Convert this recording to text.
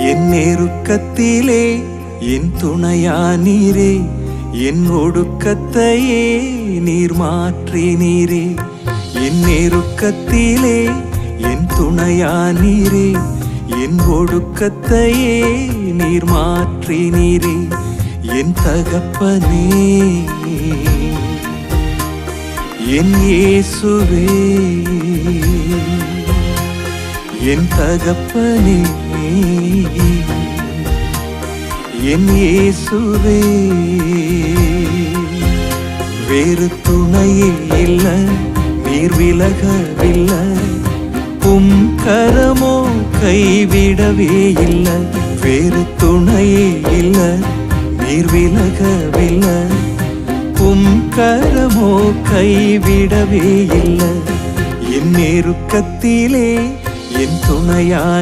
என் நெருக்கத்திலே என் துணையானீரே, என் ஒடுக்கத்தையே நீர் மாற்றினீரே. என் நெருக்கத்திலே என் துணையானீரே, என் ஒடுக்கத்தையே நீர் மாற்றினீரே. என் தகப்பனே, என் இயேசுவே, என் தகப்பனே, என் இயேசுவே. வேறு துணையே இல்ல, நீர் விலகவில்லை, உம் கரமோ கைவிடவே இல்லை. வேறு துணையே இல்ல, நீர் விலகவில்லை, உம் கரமோ கைவிடவே இல்லை. என் நெருக்கத்திலே என் துணையா